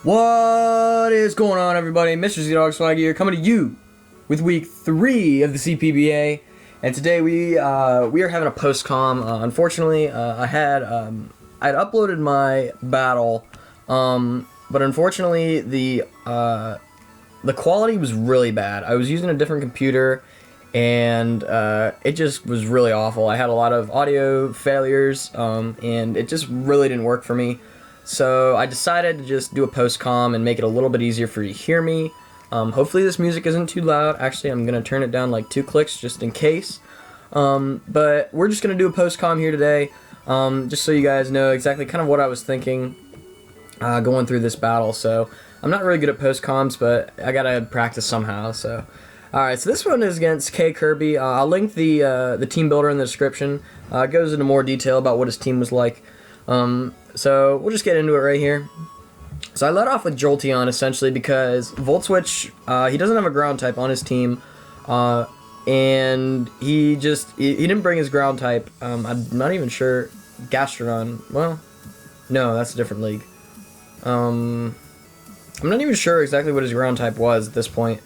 What is going on, everybody? MrZDawgSwag here, coming to you with week 3 of the CPBA, and today we are having a postcom. Unfortunately, I'd uploaded my battle, but unfortunately the quality was really bad. I was using a different computer, and it just was really awful. I had a lot of audio failures, and it just really didn't work for me. So I decided to just do a postcom and make it a little bit easier for you to hear me. Hopefully this music isn't too loud. Actually, I'm going to turn it down like 2 clicks just in case. But we're just going to do a postcom here today, just so you guys know exactly kind of what I was thinking going through this battle. So I'm not really good at postcoms, but I got to practice somehow. So alright, so this one is against KKirby. I'll link the team builder in the description. It goes into more detail about what his team was like. So we'll just get into it right here. So I let off with Jolteon essentially because Volt Switch, he doesn't have a ground type on his team, and he didn't bring his ground type. I'm not even sure. Gastrodon, well, no, that's a different league. I'm not even sure exactly what his ground type was at this point,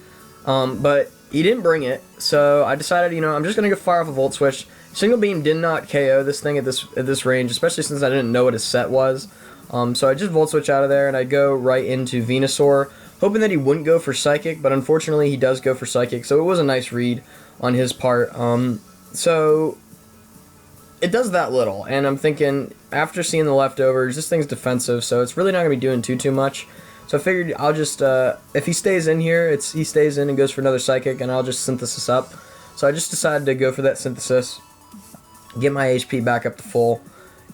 but he didn't bring it, so I decided, I'm just gonna go fire off a Volt Switch. Single Beam did not KO this thing at this range, especially since I didn't know what his set was. So I just Volt Switch out of there, and I go right into Venusaur, hoping that he wouldn't go for Psychic, but unfortunately he does go for Psychic, so it was a nice read on his part. So it does that little, and I'm thinking, after seeing the leftovers, this thing's defensive, so it's really not going to be doing too much. So I figured I'll just, if he stays in here, he stays in and goes for another Psychic, and I'll just Synthesis up. So I just decided to go for that Synthesis, get my HP back up to full,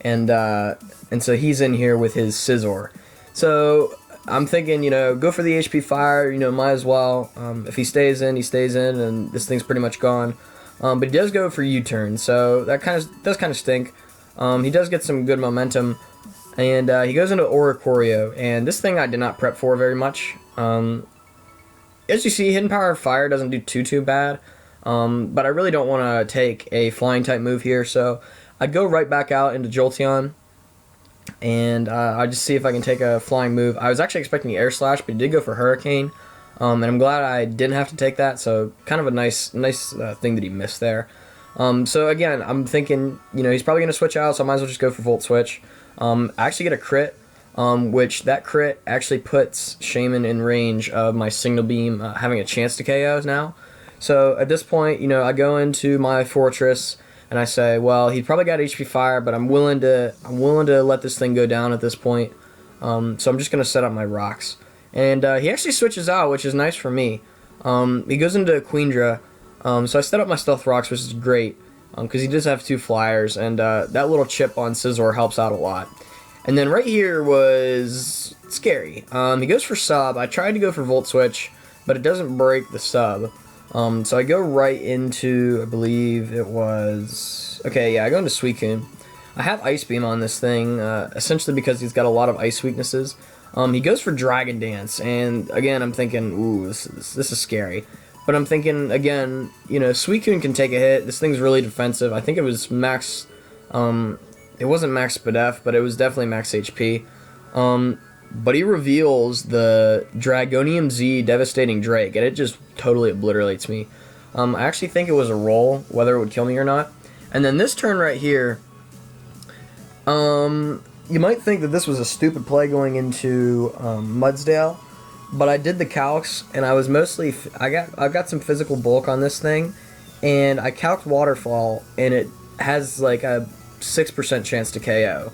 and so he's in here with his Scizor. So I'm thinking, go for the HP fire, might as well. If he stays in, and this thing's pretty much gone. But he does go for U-turn, so that does kind of stink. He does get some good momentum, and he goes into Oricorio, and this thing I did not prep for very much. As you see, Hidden Power of Fire doesn't do too bad. But I really don't want to take a flying type move here, so I go right back out into Jolteon, and I just see if I can take a flying move. I was actually expecting Air Slash, but he did go for Hurricane, and I'm glad I didn't have to take that, so kind of a nice thing that he missed there. So again, I'm thinking, he's probably going to switch out, so I might as well just go for Volt Switch. I actually get a crit, which that crit actually puts Shaman in range of my Signal Beam having a chance to KO now. So at this point, I go into my Fortress and I say, well, he probably got HP Fire, but I'm willing to let this thing go down at this point. So I'm just gonna set up my rocks, and he actually switches out, which is nice for me. He goes into Queendra, so I set up my Stealth Rocks, which is great because he does have 2 flyers, and that little chip on Scizor helps out a lot. And then right here was scary. He goes for Sub. I tried to go for Volt Switch, but it doesn't break the Sub. So I go right into, I believe it was, okay, yeah, I go into Suicune. I have Ice Beam on this thing, essentially because he's got a lot of ice weaknesses. He goes for Dragon Dance, and again, I'm thinking, ooh, this is scary. But I'm thinking, again, Suicune can take a hit. This thing's really defensive. I think it was max, it wasn't max SPDF, but it was definitely max HP. But he reveals the Dragonium Z Devastating Drake, and it just totally obliterates me. I actually think it was a roll, whether it would kill me or not. And then this turn right here, you might think that this was a stupid play going into Mudsdale, but I did the calcs, and I was mostly, I got some physical bulk on this thing, and I calced Waterfall, and it has like a 6% chance to KO.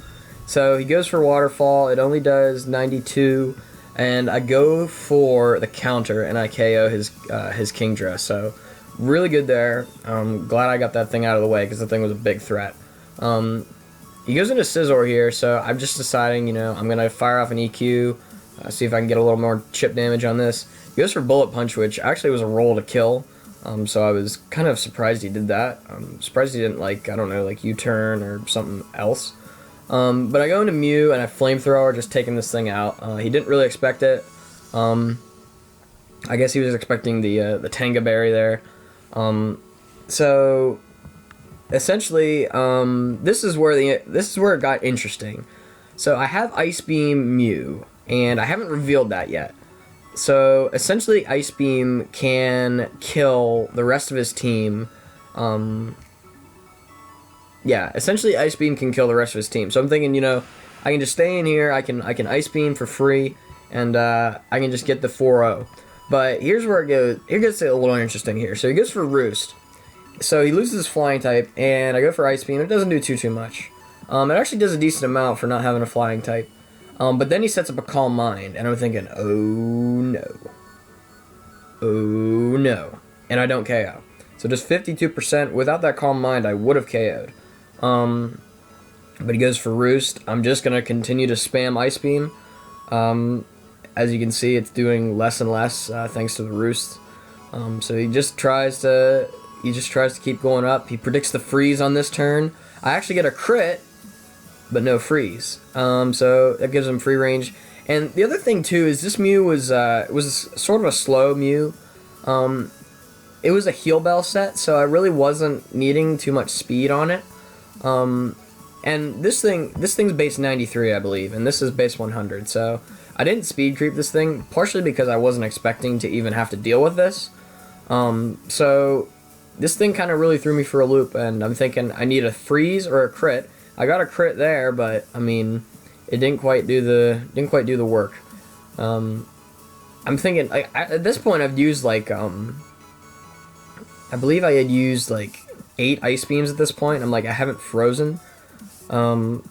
So he goes for Waterfall, it only does 92, and I go for the counter, and I KO his Kingdra, so really good there. Glad I got that thing out of the way, because the thing was a big threat. He goes into Scizor here, so I'm just deciding, I'm going to fire off an EQ, see if I can get a little more chip damage on this. He goes for Bullet Punch, which actually was a roll to kill, so I was kind of surprised he did that. I'm surprised he didn't, like U-turn or something else. But I go into Mew, and I Flamethrower, just taking this thing out. He didn't really expect it. I guess he was expecting the Tanga Berry there. So essentially, this is where it got interesting. So I have Ice Beam Mew, and I haven't revealed that yet. So essentially, Ice Beam can kill the rest of his team. Yeah, essentially Ice Beam can kill the rest of his team. So I'm thinking, I can just stay in here. I can Ice Beam for free, and I can just get the 4-0. But here's where it goes. It gets a little interesting here. So he goes for Roost. So he loses his flying type, and I go for Ice Beam. It doesn't do too much. It actually does a decent amount for not having a flying type. But then he sets up a Calm Mind, and I'm thinking, oh no. Oh no. And I don't KO. So just 52%. Without that Calm Mind, I would have KO'd. But he goes for Roost. I'm just going to continue to spam Ice Beam. As you can see, it's doing less and less thanks to the Roost. So he just tries to keep going up. He predicts the freeze on this turn. I actually get a crit, but no freeze. So that gives him free range. And the other thing too is this Mew was sort of a slow Mew. It was a heal bell set, so I really wasn't needing too much speed on it. And this thing's base 93, I believe, and this is base 100. So I didn't speed creep this thing, partially because I wasn't expecting to even have to deal with this. So this thing kind of really threw me for a loop, and I'm thinking I need a freeze or a crit. I got a crit there, but I mean, it didn't quite do the work. I'm thinking at this point I've used like I believe I had used like 8 Ice Beams at this point. I'm like, I haven't frozen. And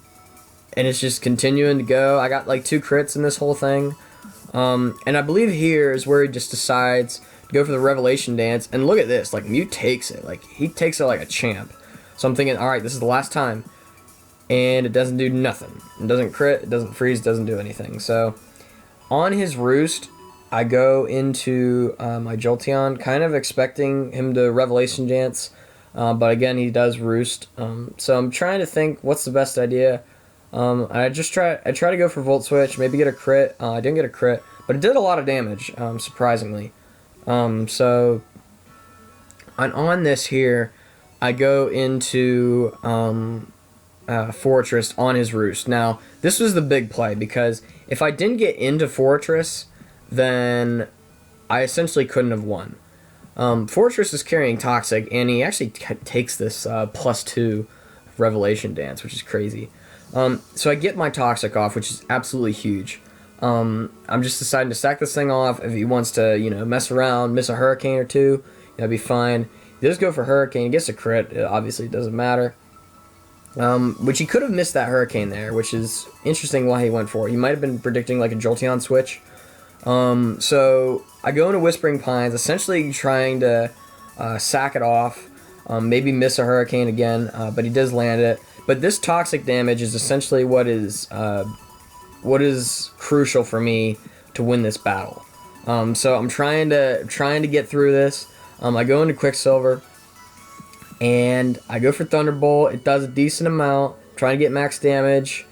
it's just continuing to go. I got like 2 crits in this whole thing. And I believe here is where he just decides to go for the Revelation Dance. And look at this, like Mew takes it. Like he takes it like a champ. So I'm thinking, alright, this is the last time. And it doesn't do nothing. It doesn't crit, it doesn't freeze, it doesn't do anything. So on his Roost, I go into my Jolteon, kind of expecting him to Revelation Dance. But again, he does Roost. So I'm trying to think what's the best idea. I try to go for Volt Switch, maybe get a crit. I didn't get a crit, but it did a lot of damage, surprisingly. So on this here, I go into Fortress on his Roost. Now, this was the big play, because if I didn't get into Fortress, then I essentially couldn't have won. Fortress is carrying Toxic, and he actually takes this +2 Revelation Dance, which is crazy. So I get my Toxic off, which is absolutely huge. I'm just deciding to sack this thing off. If he wants to, mess around, miss a Hurricane or two, that'd be fine. He does go for Hurricane, he gets a crit, it obviously doesn't matter. Which he could have missed that Hurricane there, which is interesting why he went for it. He might have been predicting like a Jolteon switch. So I go into Whispering Pines, essentially trying to sack it off, maybe miss a Hurricane again, but he does land it. But this Toxic damage is essentially what is crucial for me to win this battle. So I'm trying to get through this. I go into Quicksilver, and I go for Thunderbolt. It does a decent amount, trying to get max damage,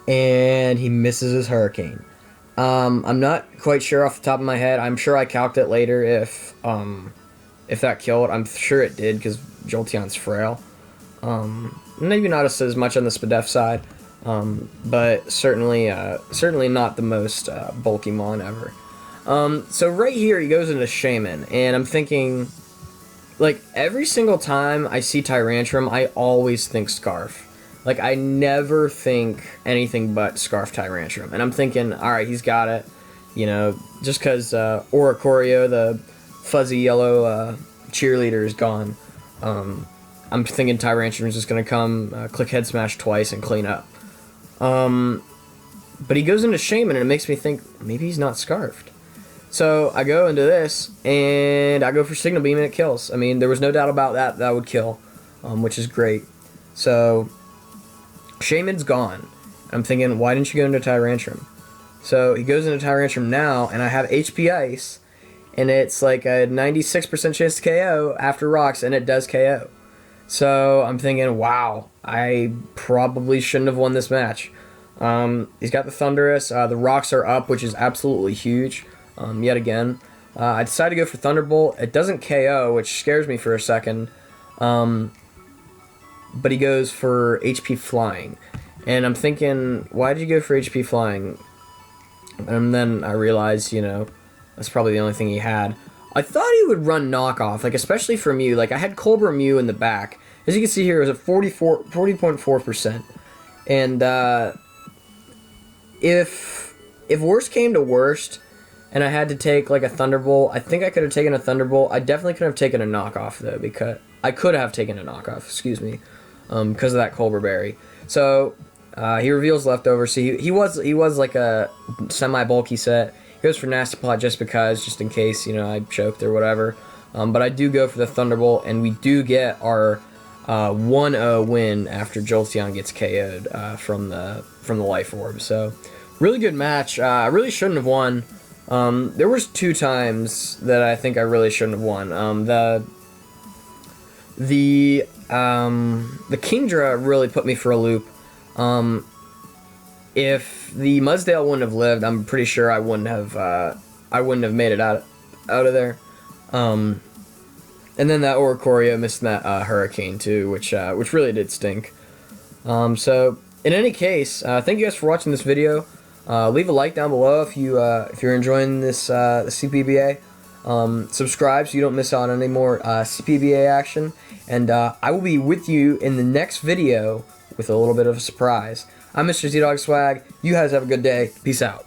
and he misses his Hurricane. I'm not quite sure off the top of my head. I'm sure I calced it later if that killed. I'm sure it did, because Jolteon's frail. Maybe not as much on the Spadef side, but certainly not the most bulky Mon ever. So right here he goes into Shaman, and I'm thinking, like, every single time I see Tyrantrum, I always think Scarf. Like, I never think anything but Scarf Tyrantrum. And I'm thinking, alright, he's got it. Just because Oricorio, the fuzzy yellow cheerleader, is gone. I'm thinking Tyrantrum's just going to come, click Head Smash twice and clean up. But he goes into Shaman, and it makes me think, maybe he's not Scarfed. So I go into this, and I go for Signal Beam, and it kills. I mean, there was no doubt about that would kill, which is great. So Shaman's gone. I'm thinking, why didn't you go into Tyrantrum? So he goes into Tyrantrum now, and I have HP Ice, and it's like a 96% chance to KO after Rocks, and it does KO. So I'm thinking, wow, I probably shouldn't have won this match. He's got the Thunderous. The Rocks are up, which is absolutely huge. Yet again. I decided to go for Thunderbolt. It doesn't KO, which scares me for a second. But he goes for HP Flying. And I'm thinking, why did you go for HP Flying? And then I realized, you know, that's probably the only thing he had. I thought he would run knockoff, like especially for Mew. Like I had Cobra Mew in the back. As you can see here, it was at 40.4%. And if worst came to worst, and I had to take like a Thunderbolt, I think I could have taken a Thunderbolt. I definitely could have taken a knockoff though, because I could have taken a knockoff. Excuse me, because of that Colbur Berry. So he reveals leftovers. So he was like a semi-bulky set. He goes for Nasty Plot just in case, you know, I choked or whatever. But I do go for the Thunderbolt, and we do get our 1-0 win after Jolteon gets KO'd from the Life Orb. So really good match. I really shouldn't have won. There was 2 times that I think I really shouldn't have won. The Kingdra really put me for a loop. If the Mudsdale wouldn't have lived, I'm pretty sure I wouldn't have made it out of there. And then that Oricorio missed that Hurricane too, which really did stink. So in any case, thank you guys for watching this video. Leave a like down below if you're enjoying this CPBA. Subscribe so you don't miss out on any more CPBA action. And I will be with you in the next video with a little bit of a surprise. I'm MrZDawgSwag. You guys have a good day. Peace out.